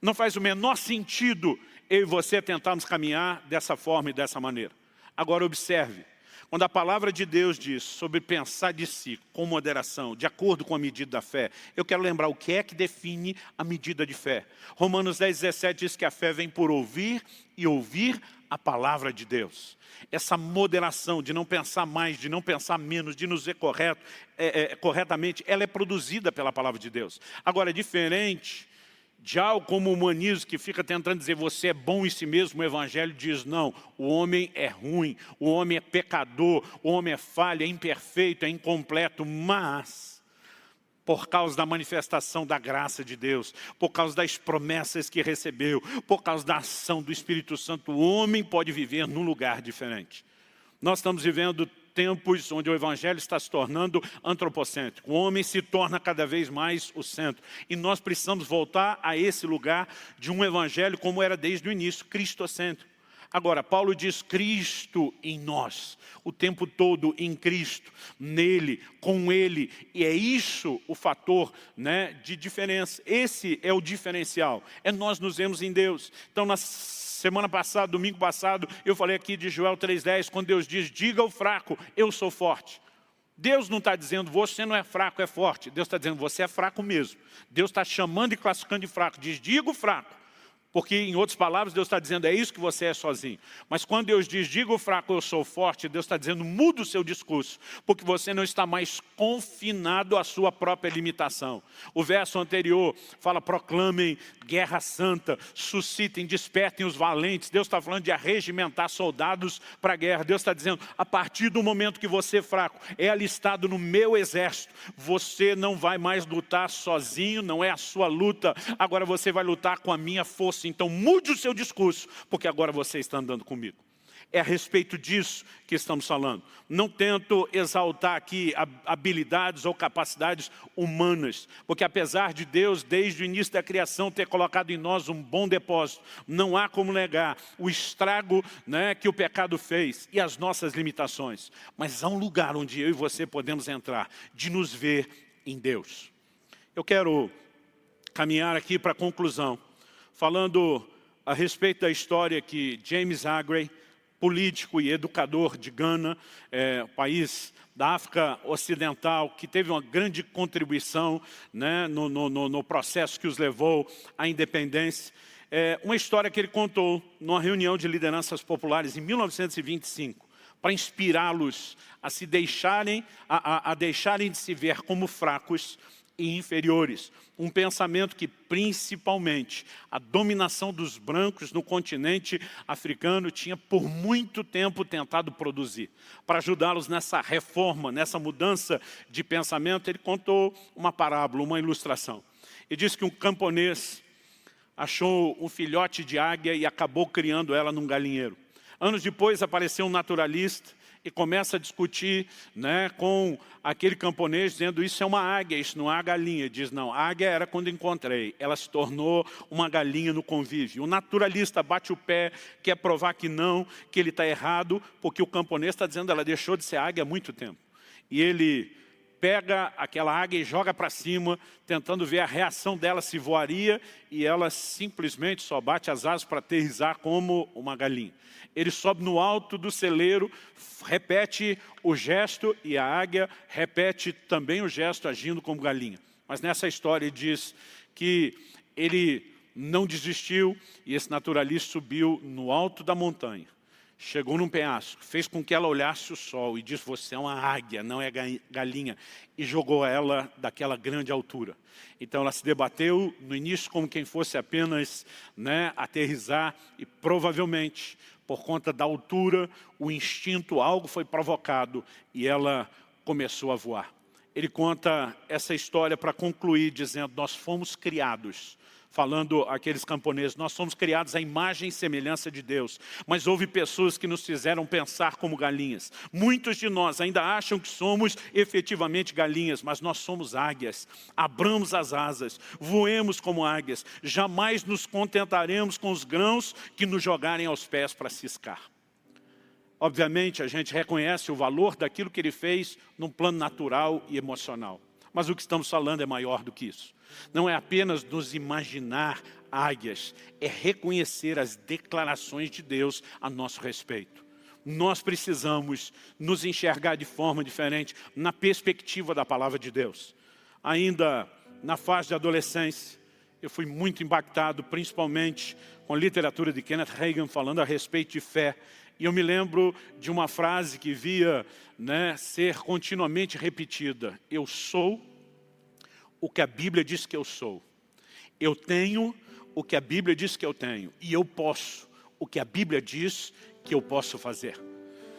A: Não faz o menor sentido eu e você tentarmos caminhar dessa forma e dessa maneira. Agora observe, quando a palavra de Deus diz sobre pensar de si com moderação, de acordo com a medida da fé, eu quero lembrar o que é que define a medida de fé. Romanos 10:17 diz que a fé vem por ouvir e ouvir a palavra de Deus. Essa moderação de não pensar mais, de não pensar menos, de nos ver corretamente, ela é produzida pela palavra de Deus. Agora, diferente de algo como o humanismo que fica tentando dizer você é bom em si mesmo, o Evangelho diz não, o homem é ruim, o homem é pecador, o homem é falho, é imperfeito, é incompleto, mas por causa da manifestação da graça de Deus, por causa das promessas que recebeu, por causa da ação do Espírito Santo, o homem pode viver num lugar diferente. Nós estamos vivendo tempos onde o Evangelho está se tornando antropocêntrico. O homem se torna cada vez mais o centro. E nós precisamos voltar a esse lugar de um Evangelho como era desde o início, cristocêntrico. Agora, Paulo diz Cristo em nós, o tempo todo em Cristo, nele, com Ele. E é isso o fator, né, de diferença. Esse é o diferencial, é nós nos vemos em Deus. Então, semana passada, domingo passado, eu falei aqui de Joel 3:10, quando Deus diz, diga ao fraco, eu sou forte. Deus não está dizendo, você não é fraco, é forte. Deus está dizendo, você é fraco mesmo. Deus está chamando e classificando de fraco. Diz, diga o fraco. Porque, em outras palavras, Deus está dizendo, é isso que você é sozinho. Mas quando Deus diz, diga o fraco, eu sou forte, Deus está dizendo, muda o seu discurso. Porque você não está mais confinado à sua própria limitação. O verso anterior fala, proclamem guerra santa, suscitem, despertem os valentes. Deus está falando de arregimentar soldados para a guerra. Deus está dizendo, a partir do momento que você é fraco, é alistado no meu exército, você não vai mais lutar sozinho, não é a sua luta. Agora você vai lutar com a minha força. Então mude o seu discurso, porque agora você está andando comigo. É a respeito disso que estamos falando. Não tento exaltar aqui habilidades ou capacidades humanas, porque apesar de Deus, desde o início da criação, ter colocado em nós um bom depósito, não há como negar o estrago, né, que o pecado fez e as nossas limitações. Mas há um lugar onde eu e você podemos entrar, de nos ver em Deus. Eu quero caminhar aqui para a conclusão, falando a respeito da história que James Aggrey, político e educador de Gana, país da África Ocidental, que teve uma grande contribuição, né, no processo que os levou à independência. Uma história que ele contou numa reunião de lideranças populares em 1925, para inspirá-los a se deixarem, a deixarem de se ver como fracos e inferiores. Um pensamento que, principalmente, a dominação dos brancos no continente africano tinha por muito tempo tentado produzir. Para ajudá-los nessa reforma, nessa mudança de pensamento, ele contou uma parábola, uma ilustração. E diz que um camponês achou um filhote de águia e acabou criando ela num galinheiro. Anos depois apareceu um naturalista e começa a discutir, né, com aquele camponês, dizendo: isso é uma águia, isso não é uma galinha. Ele diz: não, a águia era quando encontrei, ela se tornou uma galinha no convívio. O naturalista bate o pé, quer provar que não, que ele está errado, porque o camponês está dizendo: ela deixou de ser águia há muito tempo. E ele pega aquela águia e joga para cima, tentando ver a reação dela, se voaria, e ela simplesmente só bate as asas para aterrissar como uma galinha. Ele sobe no alto do celeiro, repete o gesto, e a águia repete também o gesto, agindo como galinha. Mas nessa história ele diz que ele não desistiu, e esse naturalista subiu no alto da montanha. Chegou num penhasco, fez com que ela olhasse o sol e disse: você é uma águia, não é galinha. E jogou ela daquela grande altura. Então ela se debateu no início como quem fosse apenas, né, aterrissar. E provavelmente, por conta da altura, o instinto, algo foi provocado e ela começou a voar. Ele conta essa história para concluir dizendo: nós fomos criados, falando àqueles camponeses, nós somos criados à imagem e semelhança de Deus. Mas houve pessoas que nos fizeram pensar como galinhas. Muitos de nós ainda acham que somos efetivamente galinhas, mas nós somos águias. Abramos as asas, voemos como águias. Jamais nos contentaremos com os grãos que nos jogarem aos pés para ciscar. Obviamente, a gente reconhece o valor daquilo que ele fez num plano natural e emocional. Mas o que estamos falando é maior do que isso. Não é apenas nos imaginar águias, é reconhecer as declarações de Deus a nosso respeito. Nós precisamos nos enxergar de forma diferente na perspectiva da palavra de Deus. Ainda na fase de adolescência, eu fui muito impactado, principalmente com a literatura de Kenneth Hagin falando a respeito de fé. E eu me lembro de uma frase que via, né, ser continuamente repetida: eu sou o que a Bíblia diz que eu sou. Eu tenho o que a Bíblia diz que eu tenho. E eu posso o que a Bíblia diz que eu posso fazer.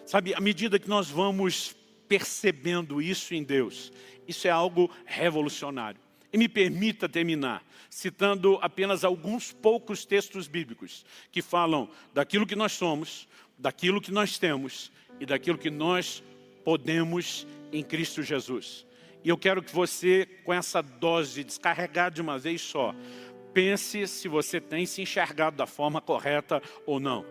A: Sabe, à medida que nós vamos percebendo isso em Deus, isso é algo revolucionário. E me permita terminar citando apenas alguns poucos textos bíblicos que falam daquilo que nós somos, daquilo que nós temos e daquilo que nós podemos em Cristo Jesus. E eu quero que você, com essa dose descarregada de uma vez só, pense se você tem se enxergado da forma correta ou não.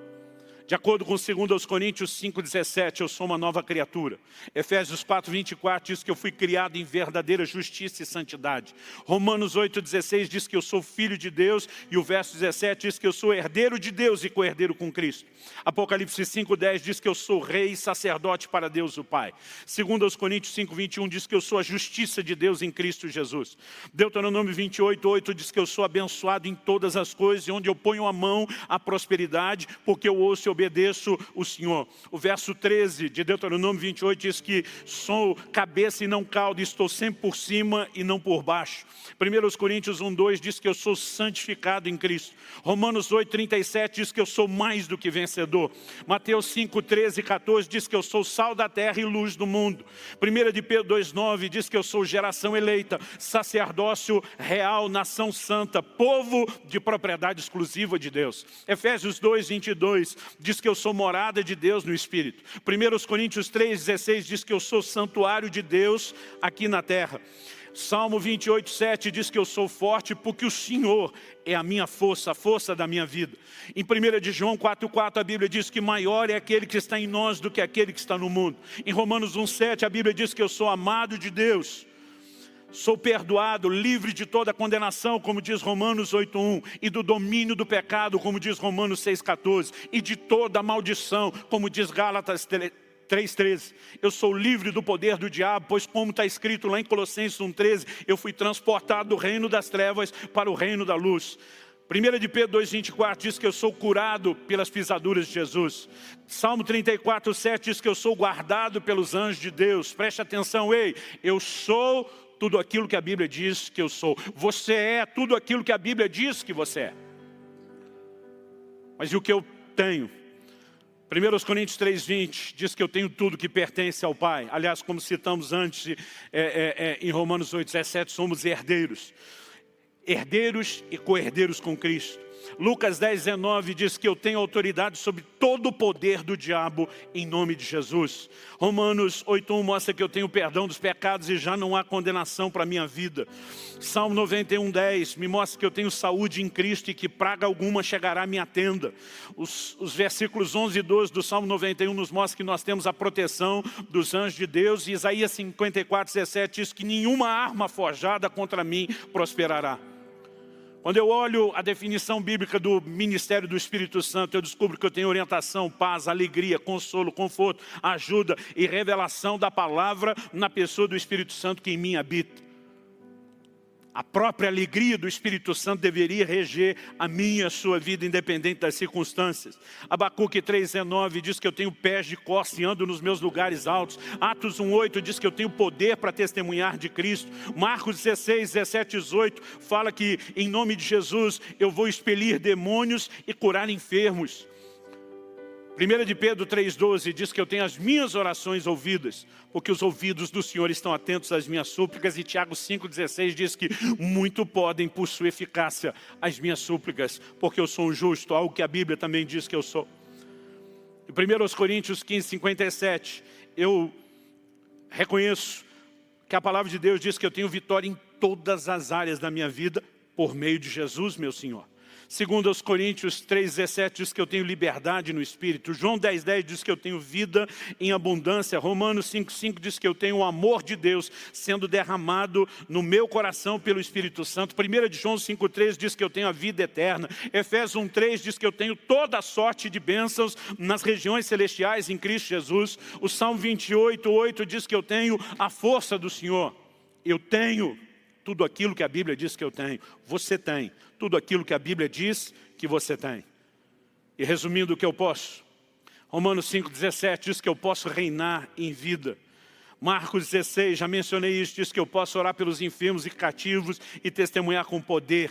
A: De acordo com 2 Coríntios 5,17, eu sou uma nova criatura. Efésios 4,24 diz que eu fui criado em verdadeira justiça e santidade. Romanos 8,16 diz que eu sou filho de Deus. E o verso 17 diz que eu sou herdeiro de Deus e co-herdeiro com Cristo. Apocalipse 5,10 diz que eu sou rei e sacerdote para Deus o Pai. 2 Coríntios 5,21 diz que eu sou a justiça de Deus em Cristo Jesus. Deuteronômio 28,8 diz que eu sou abençoado em todas as coisas, e onde eu ponho a mão à prosperidade, porque eu ouço e obedeço o Senhor. O verso 13 de Deuteronômio 28 diz que sou cabeça e não cauda, estou sempre por cima e não por baixo. 1 Coríntios 1,2 diz que eu sou santificado em Cristo. Romanos 8,37 diz que eu sou mais do que vencedor. Mateus 5,13 e 14 diz que eu sou sal da terra e luz do mundo. 1 de Pedro 2,9 diz que eu sou geração eleita, sacerdócio real, nação santa, povo de propriedade exclusiva de Deus. Efésios 2,22 diz que eu sou morada de Deus no Espírito. 1 Coríntios 3,16 diz que eu sou santuário de Deus aqui na terra. Salmo 28,7 diz que eu sou forte porque o Senhor é a minha força, a força da minha vida. Em 1 de João 4,4 a Bíblia diz que maior é aquele que está em nós do que aquele que está no mundo. Em Romanos 1,7 a Bíblia diz que eu sou amado de Deus. Sou perdoado, livre de toda condenação, como diz Romanos 8,1, e do domínio do pecado, como diz Romanos 6,14, e de toda maldição, como diz Gálatas 3,13. Eu sou livre do poder do diabo, pois como está escrito lá em Colossenses 1,13, eu fui transportado do reino das trevas para o reino da luz. 1 de Pedro 2,24 diz que eu sou curado pelas pisaduras de Jesus. Salmo 34,7 diz que eu sou guardado pelos anjos de Deus. Preste atenção, ei, eu sou tudo aquilo que a Bíblia diz que eu sou. Você é tudo aquilo que a Bíblia diz que você é. Mas e o que eu tenho? 1 Coríntios 3,20 diz que eu tenho tudo que pertence ao Pai. Aliás, como citamos antes em Romanos 8,17, somos herdeiros. herdeiros e co-herdeiros com Cristo. Lucas 10:19 diz que eu tenho autoridade sobre todo o poder do diabo em nome de Jesus. Romanos 8:1 mostra que eu tenho perdão dos pecados e já não há condenação para a minha vida. Salmo 91:10 me mostra que eu tenho saúde em Cristo e que praga alguma chegará à minha tenda. Os versículos 11 e 12 do Salmo 91 nos mostram que nós temos a proteção dos anjos de Deus. E Isaías 54:17 diz que nenhuma arma forjada contra mim prosperará. Quando eu olho a definição bíblica do ministério do Espírito Santo, eu descubro que eu tenho orientação, paz, alegria, consolo, conforto, ajuda e revelação da palavra na pessoa do Espírito Santo que em mim habita. A própria alegria do Espírito Santo deveria reger a minha e a sua vida, independente das circunstâncias. Abacuque 3:19 diz que eu tenho pés de costa e ando nos meus lugares altos. Atos 1:8 diz que eu tenho poder para testemunhar de Cristo. Marcos 16, 17 e 18 fala que em nome de Jesus eu vou expelir demônios e curar enfermos. 1 de Pedro 3:12 diz que eu tenho as minhas orações ouvidas, porque os ouvidos do Senhor estão atentos às minhas súplicas. E Tiago 5:16 diz que muito podem por sua eficácia as minhas súplicas, porque eu sou um justo, algo que a Bíblia também diz que eu sou. Em 1 Coríntios 15:57, eu reconheço que a palavra de Deus diz que eu tenho vitória em todas as áreas da minha vida, por meio de Jesus, meu Senhor. Segundo aos Coríntios 3:17 diz que eu tenho liberdade no Espírito. João 10:10 diz que eu tenho vida em abundância. Romanos 5:5 diz que eu tenho o amor de Deus sendo derramado no meu coração pelo Espírito Santo. 1 de João 5:3 diz que eu tenho a vida eterna. Efésios 1:3 diz que eu tenho toda a sorte de bênçãos nas regiões celestiais em Cristo Jesus. O Salmo 28:8 diz que eu tenho a força do Senhor. Eu tenho tudo aquilo que a Bíblia diz que eu tenho. Você tem tudo aquilo que a Bíblia diz que você tem. E resumindo o que eu posso, Romanos 5:17 diz que eu posso reinar em vida. Marcos 16, já mencionei isso, diz que eu posso orar pelos enfermos e cativos e testemunhar com poder,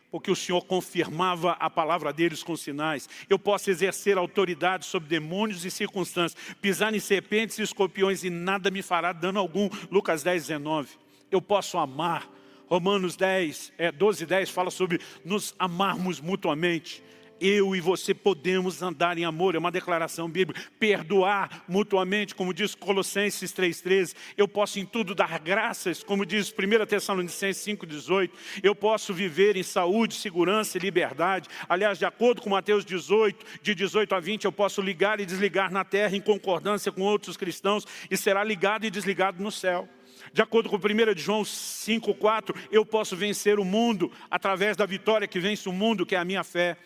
A: porque o Senhor confirmava a palavra deles com sinais. Eu posso exercer autoridade sobre demônios e circunstâncias, pisar em serpentes e escorpiões e nada me fará dano algum. Lucas 10:19. Eu posso amar. Romanos 12:10 fala sobre nos amarmos mutuamente. Eu e você podemos andar em amor, é uma declaração bíblica. Perdoar mutuamente, como diz Colossenses 3:13. Eu posso em tudo dar graças, como diz 1 Tessalonicenses 5:18. Eu posso viver em saúde, segurança e liberdade. Aliás, de acordo com Mateus 18, de 18 a 20, eu posso ligar e desligar na terra em concordância com outros cristãos e será ligado e desligado no céu. De acordo com 1 de João 5:4, eu posso vencer o mundo através da vitória que vence o mundo, que é a minha fé.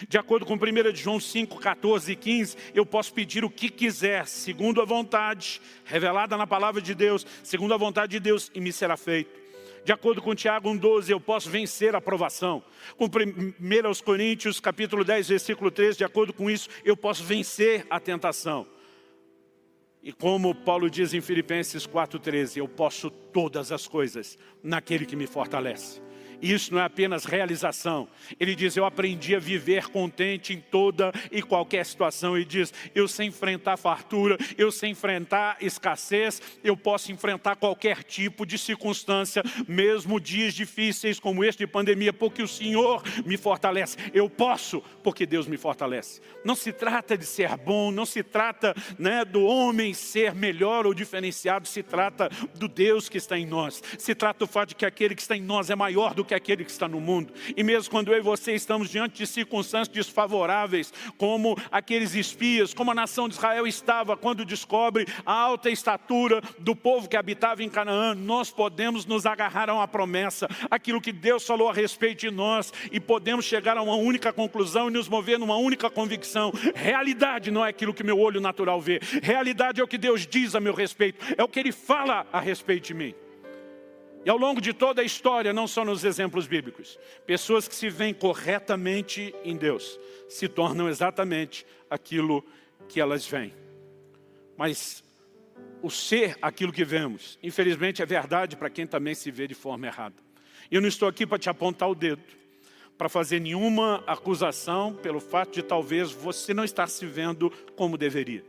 A: De acordo com 1 de João 5:14 e 15, eu posso pedir o que quiser, segundo a vontade, revelada na palavra de Deus, segundo a vontade de Deus, e me será feito. De acordo com Tiago 1:12, eu posso vencer a provação. Com 1 Coríntios capítulo 10, versículo 13, de acordo com isso, eu posso vencer a tentação. E como Paulo diz em Filipenses 4:13, eu posso todas as coisas naquele que me fortalece. E isso não é apenas realização. Ele diz, eu aprendi a viver contente em toda e qualquer situação. Ele diz, eu sei enfrentar fartura, eu sei enfrentar escassez, eu posso enfrentar qualquer tipo de circunstância, mesmo dias difíceis como este de pandemia, porque o Senhor me fortalece. Eu posso, porque Deus me fortalece. Não se trata de ser bom, não se trata, do homem ser melhor ou diferenciado, se trata do Deus que está em nós. Se trata do fato de que aquele que está em nós é maior do que aquele que está no mundo. E mesmo quando eu e você estamos diante de circunstâncias desfavoráveis, como aqueles espias, como a nação de Israel estava quando descobre a alta estatura do povo que habitava em Canaã, nós podemos nos agarrar a uma promessa, aquilo que Deus falou a respeito de nós, e podemos chegar a uma única conclusão e nos mover numa única convicção. Realidade não é aquilo que meu olho natural vê. Realidade é o que Deus diz a meu respeito, é o que Ele fala a respeito de mim. E ao longo de toda a história, não só nos exemplos bíblicos, pessoas que se veem corretamente em Deus, se tornam exatamente aquilo que elas veem. Mas o ser aquilo que vemos, infelizmente é verdade para quem também se vê de forma errada. E eu não estou aqui para te apontar o dedo, para fazer nenhuma acusação pelo fato de talvez você não estar se vendo como deveria.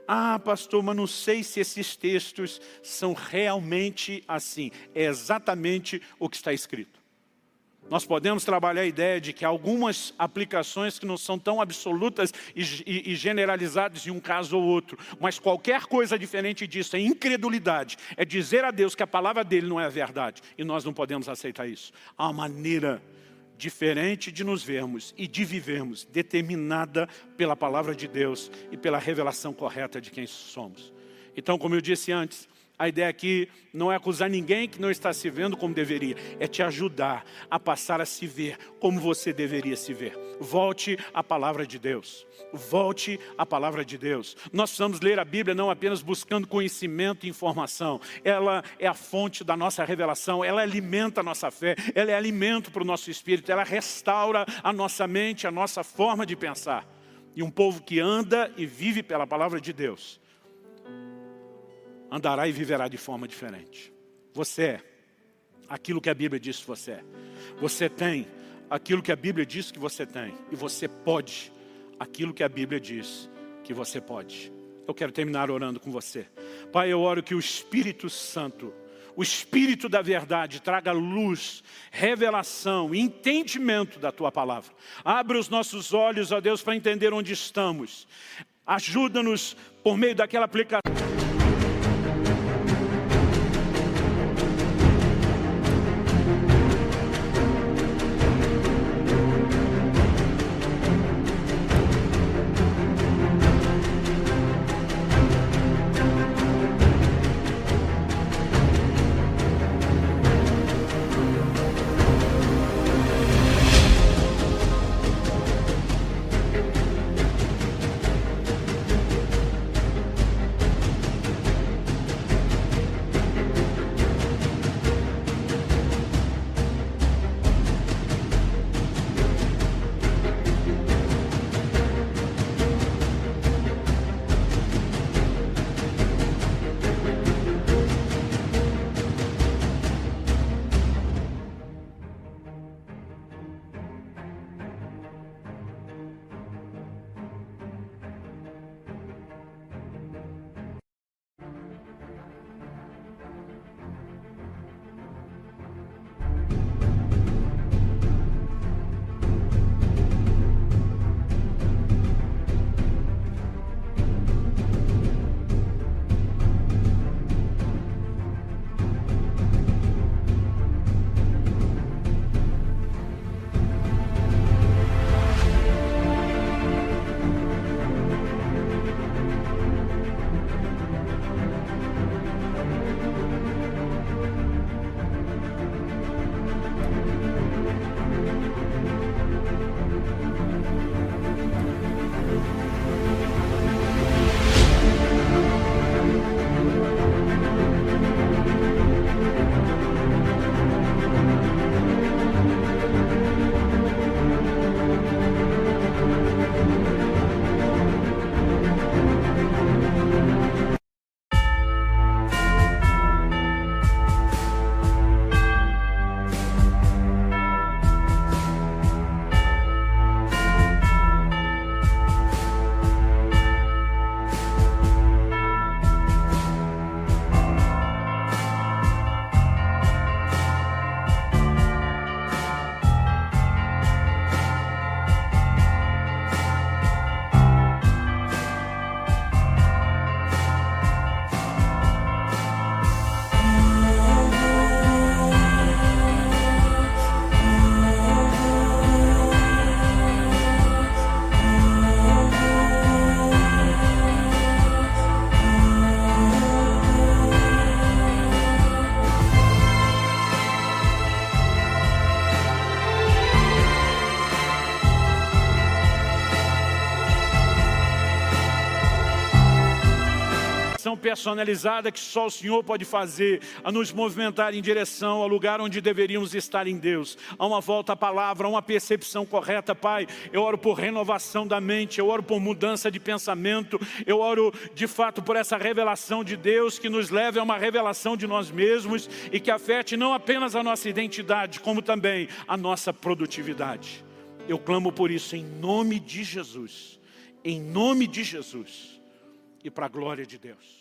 A: Ah, pastor, mas não sei se esses textos são realmente assim. É exatamente o que está escrito. Nós podemos trabalhar a ideia de que algumas aplicações que não são tão absolutas e generalizadas em um caso ou outro, mas qualquer coisa diferente disso é incredulidade, é dizer a Deus que a palavra dele não é a verdade, e nós não podemos aceitar isso. Há uma maneira diferente de nos vermos e de vivermos, determinada pela palavra de Deus e pela revelação correta de quem somos. Então, como eu disse antes, a ideia aqui não é acusar ninguém que não está se vendo como deveria, é te ajudar a passar a se ver como você deveria se ver. Volte à palavra de Deus. Volte à palavra de Deus. Nós precisamos ler a Bíblia não apenas buscando conhecimento e informação. Ela é a fonte da nossa revelação, ela alimenta a nossa fé, ela é alimento para o nosso espírito, ela restaura a nossa mente, a nossa forma de pensar. E um povo que anda e vive pela palavra de Deus, andará e viverá de forma diferente. Você é aquilo que a Bíblia diz que você é. Você tem aquilo que a Bíblia diz que você tem. E você pode aquilo que a Bíblia diz que você pode. Eu quero terminar orando com você. Pai, eu oro que o Espírito Santo, o Espírito da verdade, traga luz, revelação, entendimento da Tua palavra. Abre os nossos olhos, ó Deus, para entender onde estamos. Ajuda-nos por meio daquela aplicação. Personalizada que só o Senhor pode fazer, a nos movimentar em direção ao lugar onde deveríamos estar em Deus, a uma volta à palavra, a uma percepção correta. Pai, eu oro por renovação da mente, eu oro por mudança de pensamento, eu oro de fato por essa revelação de Deus que nos leve a uma revelação de nós mesmos e que afete não apenas a nossa identidade, como também a nossa produtividade. Eu clamo por isso em nome de Jesus, e para a glória de Deus.